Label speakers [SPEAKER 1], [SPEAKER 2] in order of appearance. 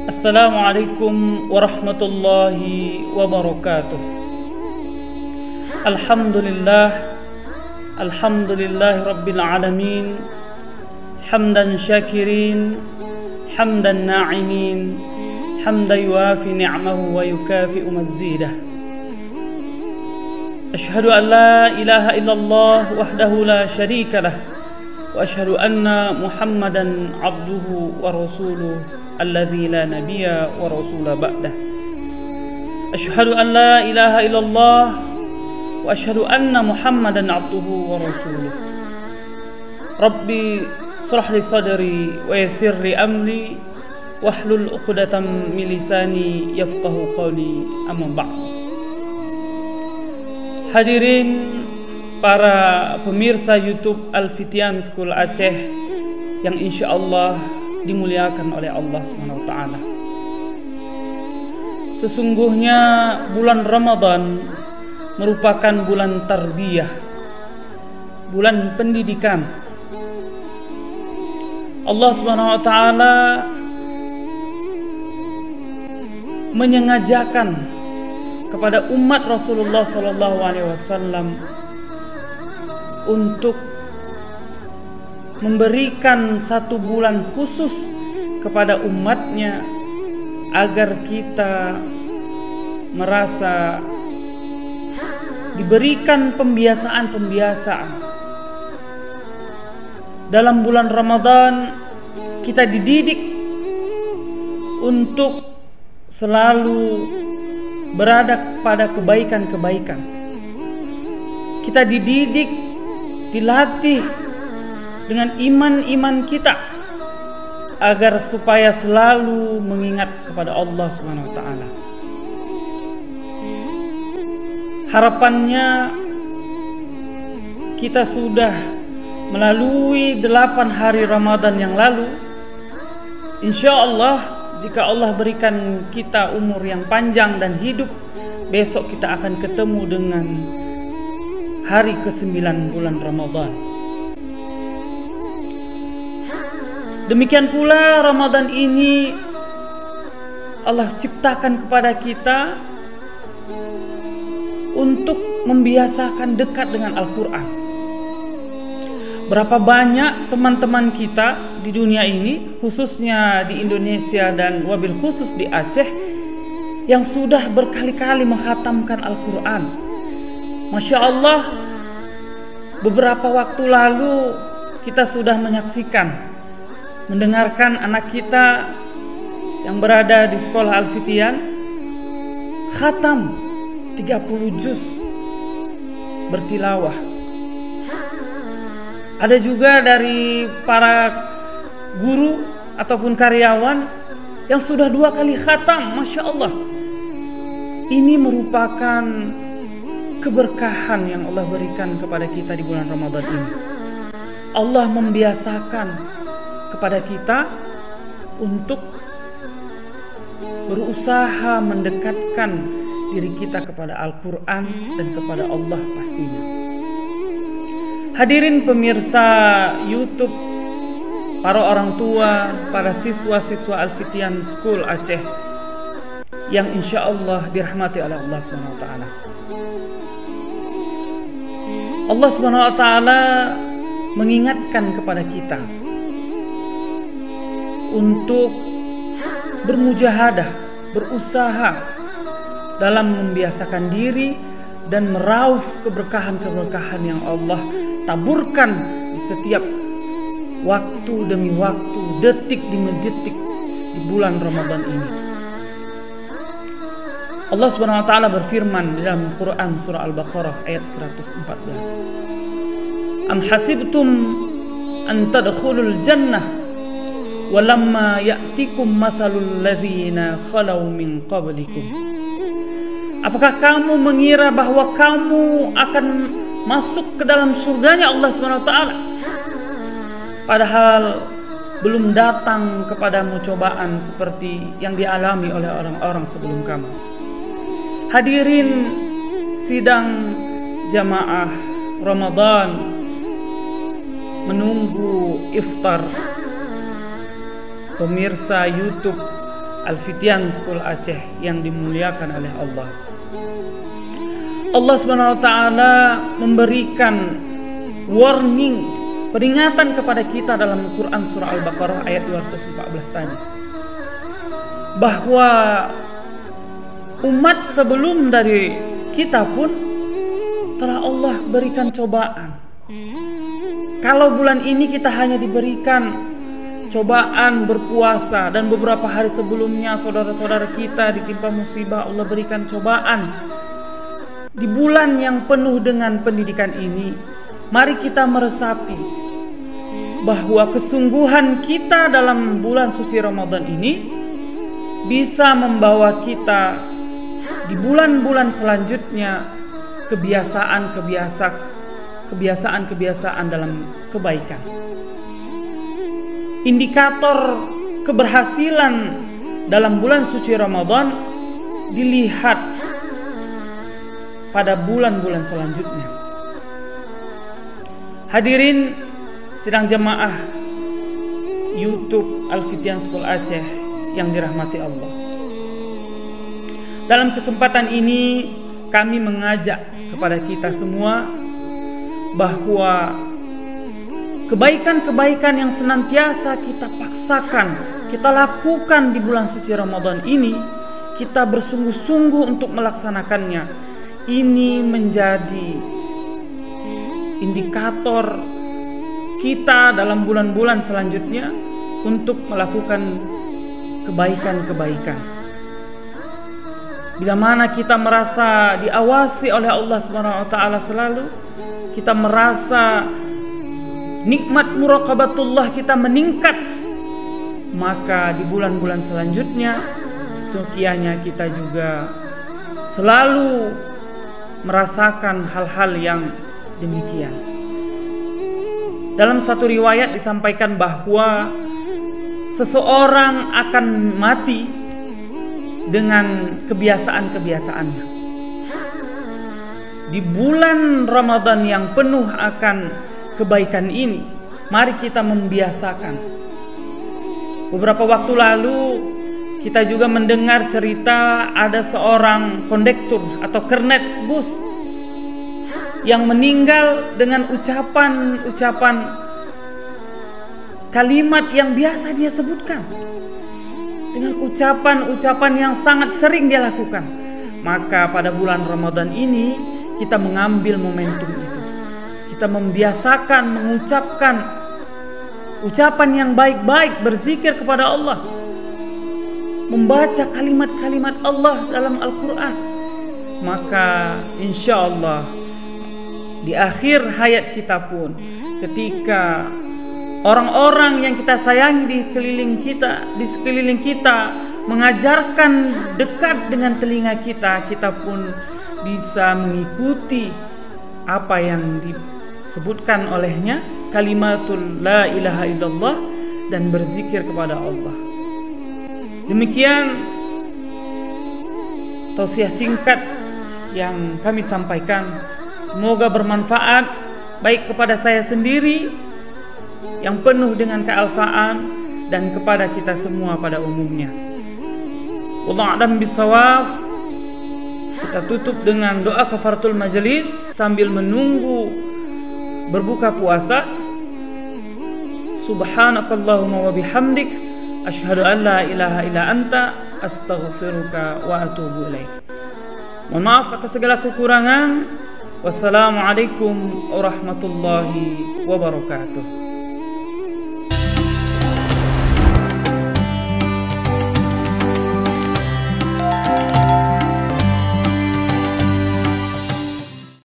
[SPEAKER 1] Assalamualaikum warahmatullahi wabarakatuh. Alhamdulillah rabbil alamin. Hamdan syakirin, hamdan na'imin, hamdan yuafi ni'mahu wa yukafi'u mazidah. Ashhadu an la ilaha illallah wahdahu la syarika lah, wa ashhadu anna Muhammadan abduhu wa rasuluh alladzi la nabiyya wa rasula ba'dah. Asyhadu an la ilaha illallah wa asyhadu anna Muhammadan abduhu wa rasuluh. Rabbi shrah li sadri wa yassir li amri wahlul 'uqdatam min lisani yafqahu qawli, amma ba'd. Hadirin para pemirsa YouTube Al-Fitian School Aceh yang insyaallah dimuliakan oleh Allah Subhanahu wa taala. Sesungguhnya bulan Ramadan merupakan bulan tarbiyah, bulan pendidikan. Allah Subhanahu wa taala menyengajakan kepada umat Rasulullah sallallahu alaihi wasallam untuk memberikan satu bulan khusus kepada umatnya agar kita merasa diberikan pembiasaan-pembiasaan. Dalam bulan Ramadan kita dididik untuk selalu berada pada kebaikan-kebaikan. Kita dididik, dilatih dengan iman-iman kita agar supaya selalu mengingat kepada Allah Subhanahu wa taala. Harapannya kita sudah melalui 8 hari Ramadan yang lalu. Insyaallah jika Allah berikan kita umur yang panjang dan hidup, besok kita akan ketemu dengan hari ke-9 bulan Ramadan. Demikian pula Ramadan ini Allah ciptakan kepada kita untuk membiasakan dekat dengan Al-Quran. Berapa banyak teman-teman kita di dunia ini, khususnya di Indonesia dan wabil khusus di Aceh, yang sudah berkali-kali menghatamkan Al-Quran. Masya Allah, beberapa waktu lalu kita sudah mendengarkan anak kita yang berada di sekolah Al-Fitian khatam 30 juz bertilawah. Ada juga dari para guru ataupun karyawan yang sudah 2 kali khatam. Masya Allah, ini merupakan keberkahan yang Allah berikan kepada kita di bulan Ramadan ini. Allah membiasakan kepada kita untuk berusaha mendekatkan diri kita kepada Al-Quran dan kepada Allah pastinya. Hadirin pemirsa YouTube, para orang tua, para siswa-siswa Al-Fitian School Aceh yang insya Allah dirahmati oleh Allah Subhanahu wa taala. Allah Subhanahu wa taala mengingatkan kepada kita untuk bermujahadah, berusaha dalam membiasakan diri dan meraup keberkahan-keberkahan yang Allah taburkan di setiap waktu demi waktu, detik demi detik di bulan Ramadan ini. Allah Subhanahu wa taala berfirman di dalam Quran surah Al-Baqarah ayat 114. Am hasibtum an tadkhulul jannah walamma ya'tikum mathalul ladzina khalau min qablikum. Apakah kamu mengira bahwa kamu akan masuk ke dalam surganya Allah Subhanahu wa taala, padahal belum datang kepadamu cobaan seperti yang dialami oleh orang-orang sebelum kamu. Hadirin sidang jamaah Ramadan menunggu iftar, pemirsa YouTube Al-Fitian School Aceh yang dimuliakan oleh Allah. Allah Subhanahu wa taala memberikan warning, peringatan kepada kita dalam Quran surah Al-Baqarah ayat 214 tadi, bahwa umat sebelum dari kita pun telah Allah berikan cobaan. Kalau bulan ini kita hanya diberikan cobaan berpuasa, dan beberapa hari sebelumnya saudara-saudara kita ditimpa musibah, Allah berikan cobaan. Di bulan yang penuh dengan pendidikan ini, mari kita meresapi bahwa kesungguhan kita dalam bulan suci Ramadan ini bisa membawa kita di bulan-bulan selanjutnya kebiasaan dalam kebaikan. Indikator keberhasilan dalam bulan suci Ramadan dilihat pada bulan-bulan selanjutnya. Hadirin sidang jemaah YouTube Al-Fitian School Aceh yang dirahmati Allah. Dalam kesempatan ini kami mengajak kepada kita semua bahwa kebaikan-kebaikan yang senantiasa kita paksakan, kita lakukan di bulan suci Ramadan ini, kita bersungguh-sungguh untuk melaksanakannya. Ini menjadi indikator kita dalam bulan-bulan selanjutnya untuk melakukan kebaikan-kebaikan. Bila mana kita merasa diawasi oleh Allah Subhanahu wa taala selalu, kita merasa nikmat muraqabatullah kita meningkat, maka di bulan-bulan selanjutnya sekianya kita juga selalu merasakan hal-hal yang demikian. Dalam satu riwayat disampaikan bahwa seseorang akan mati dengan kebiasaan-kebiasaannya. Di bulan Ramadan yang penuh akan kebaikan ini, mari kita membiasakan. Beberapa waktu lalu kita juga mendengar cerita ada seorang kondektur atau kernet bus yang meninggal dengan ucapan-ucapan kalimat yang biasa dia sebutkan, dengan ucapan-ucapan yang sangat sering dia lakukan. Maka pada bulan Ramadan ini kita mengambil momentum itu. Kita membiasakan mengucapkan ucapan yang baik-baik, berzikir kepada Allah, membaca kalimat-kalimat Allah dalam Al-Quran. Maka insya Allah di akhir hayat kita pun, ketika orang-orang yang kita sayangi di sekeliling kita mengajarkan dekat dengan telinga kita, kita pun bisa mengikuti apa yang disebutkan olehnya, kalimatul la ilaha illallah, dan berzikir kepada Allah. Demikian tausiah singkat yang kami sampaikan. Semoga bermanfaat baik kepada saya sendiri yang penuh dengan kealfaan dan kepada kita semua pada umumnya. Wallahu a'lam bishawab. Kita tutup dengan doa kafaratul majelis sambil menunggu berbuka puasa. Subhanakallahumma wa bihamdik, asyhadu an la ilaha illa anta, astaghfiruka wa atubu ilaik. Mohon maaf atas segala kekurangan. Wassalamualaikum warahmatullahi wabarakatuh.